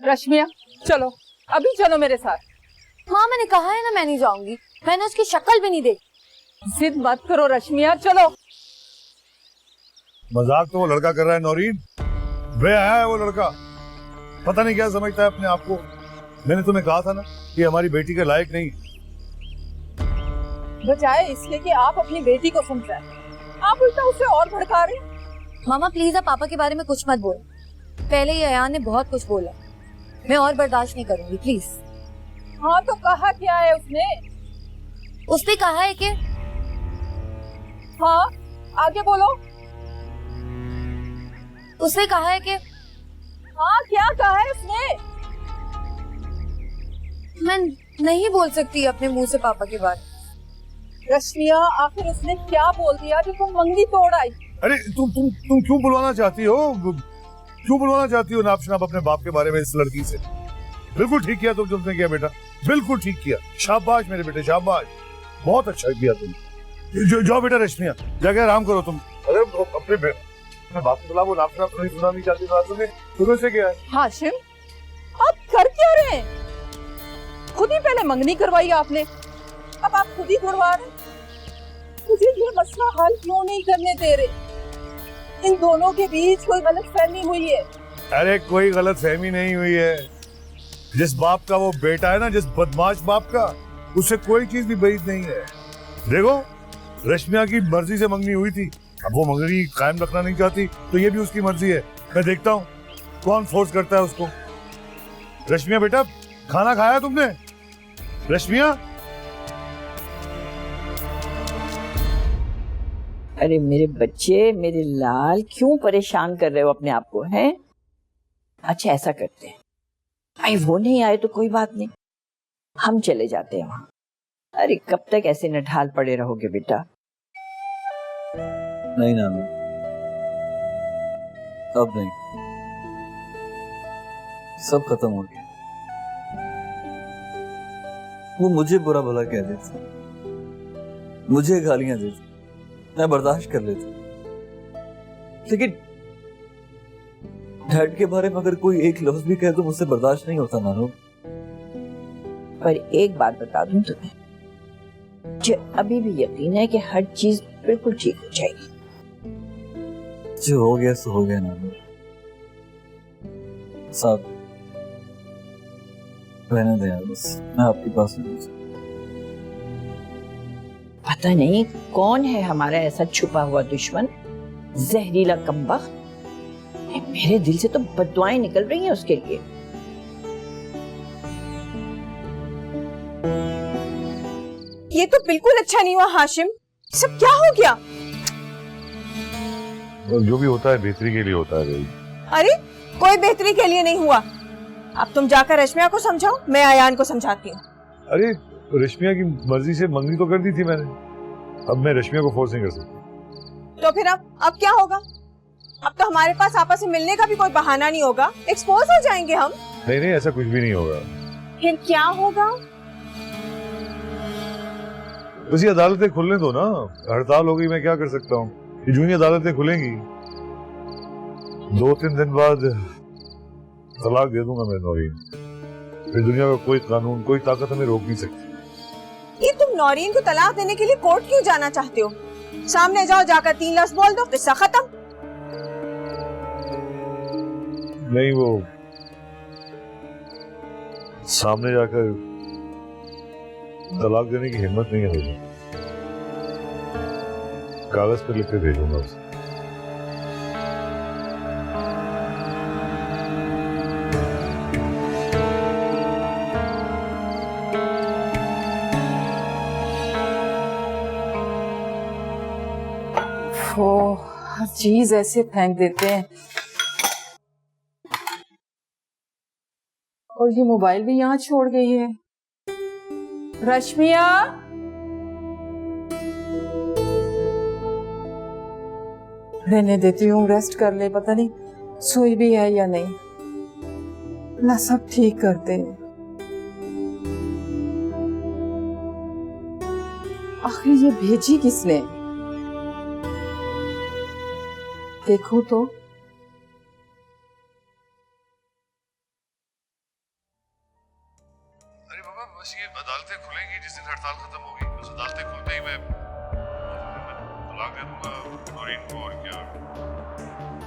रश्मिया चलो, अभी चलो मेरे साथ। माँ मैंने कहा है ना मैं नहीं जाऊंगी, मैंने उसकी शक्ल भी नहीं देखी। जिद मत करो रश्मिया, चलो। मजाक तो वो लड़का कर रहा है नौरीन, वे आया है वो लड़का, पता नहीं क्या समझता है अपने आप को। मैंने तुम्हें कहा था ना कि हमारी बेटी के लायक नहीं। बजाय इसलिए कि आप अपनी बेटी को समझाएं, आप उल्टा उसे और भड़का रहे हैं। मामा प्लीज आप पापा के बारे में कुछ मत बोलो, पहले ही अयान ने बहुत कुछ बोला, मैं और बर्दाश्त नहीं करूंगी प्लीज। हाँ तो कहा क्या है उसने? उसने कहा है कि हाँ आगे बोलो। उसने कहा है कि हाँ क्या कहा है उसने? मैं नहीं बोल सकती अपने मुंह से पापा के बारे में। रश्मिया आखिर उसने क्या बोल दिया जो तुम मंगनी तोड़ आई? अरे तुम क्यों बुलवाना चाहती हो, क्यों बुलवाना चाहती हो नाप शनाप अपने बाप के बारे में इस लड़की से? बिल्कुल ठीक किया तुमने किया बेटा, बिल्कुल ठीक किया, शाबाश मेरे बेटे शाबाश, बहुत अच्छा किया तुम। जाओ बेटा रश्मिया, जाके आराम करो तुम। अरे अपने बाप के खिलाफ वो नाप शनाप नहीं सुना नहीं चाहती तुम्हें से क्या है? हाशिम आप कर क्या रहे हैं? खुद ही पहले मंगनी करवाई आपने, अब आप खुद ही करवा रहे। मुझे ये मसला हल क्यों नहीं करने दे रहे? इन दोनों के बीच कोई गलतफहमी हुई है। अरे कोई गलतफहमी नहीं हुई है, जिस बाप का वो बेटा है ना, जिस बदमाश बाप का, उससे कोई चीज भी बैद नहीं है। देखो रश्मिया की मर्जी से मंगनी हुई थी, अब वो मंगनी कायम रखना नहीं चाहती तो ये भी उसकी मर्जी है। मैं देखता हूँ कौन फोर्स करता है उसको। रश्मिया बेटा खाना खाया तुमने? रश्मिया अरे मेरे बच्चे, मेरे लाल, क्यों परेशान कर रहे हो अपने आप को, हैं? अच्छा ऐसा करते हैं, भाई वो नहीं आए तो कोई बात नहीं, हम चले जाते हैं वहां। अरे कब तक ऐसे नठाल पड़े रहोगे बेटा? नहीं नाना, अब नहीं, सब खत्म हो गया। वो मुझे बुरा भला कह देते, मुझे गालियां देते, मैं बर्दाश्त कर लेता, लेकिन डैड के बारे में अगर कोई एक लफ्ज भी कहे तो मुझसे बर्दाश्त नहीं होता नानू। पर एक बात बता दूं तुम्हें, मुझे अभी भी यकीन है कि हर चीज बिल्कुल ठीक हो जाएगी। जो हो गया सो हो गया नानू, साहब रहने दे यार, बस मैं आपके पास नहीं। पता नहीं कौन है हमारा ऐसा छुपा हुआ दुश्मन, जहरीला कमबख्त। मेरे दिल से तो बददुआएं निकल रही हैं उसके लिए। ये तो बिल्कुल अच्छा नहीं हुआ हाशिम, सब क्या हो गया? जो भी होता है बेहतरी के लिए होता है भाई। अरे कोई बेहतरी के लिए नहीं हुआ, अब तुम जाकर रश्मिया को समझाओ, मैं अयान को समझाती हूँ। अरे रश्मिया की मर्जी से मंगनी तो कर दी थी मैंने, अब मैं रश्मिया को फोर्स नहीं कर सकती। तो फिर अब क्या होगा? अब तो हमारे पास आपस में मिलने का भी कोई बहाना नहीं होगा, एक्सपोज हो जाएंगे हम। नहीं ऐसा कुछ भी नहीं होगा। फिर क्या होगा? बस ये अदालतें खुलने दो ना, हड़ताल हो गई, मैं क्या कर सकता हूँ, ये जूनी अदालतें खुलेंगी, 2-3 दिन बाद तलाक दे दूंगा मैं नौरीन, फिर दुनिया का कोई कानून कोई ताकत हमें रोक नहीं सकती। ये तुम नौरीन को तलाक देने के लिए कोर्ट क्यों जाना चाहते हो? सामने जाओ, जाकर 3 लफ्ज बोल दो, किस्सा खत्म। नहीं वो सामने जाकर तलाक देने की हिम्मत नहीं है मुझे, कागज पर लिख के भेजूंगा उसे। हर चीज ऐसे फेंक देते हैं, और ये मोबाइल भी यहाँ छोड़ गई है। रश्मिया रहने देती हूँ, रेस्ट कर ले, पता नहीं सोई भी है या नहीं, ना सब ठीक करते हैं। आखिर ये भेजी किसने? देखो तो बस ये अदालतें खुलेंगी जिस दिन हड़ताल खत्म होगी, बस अदालतें खुलते ही मैं तलाक दे दूंगा नौरीन को, और क्या।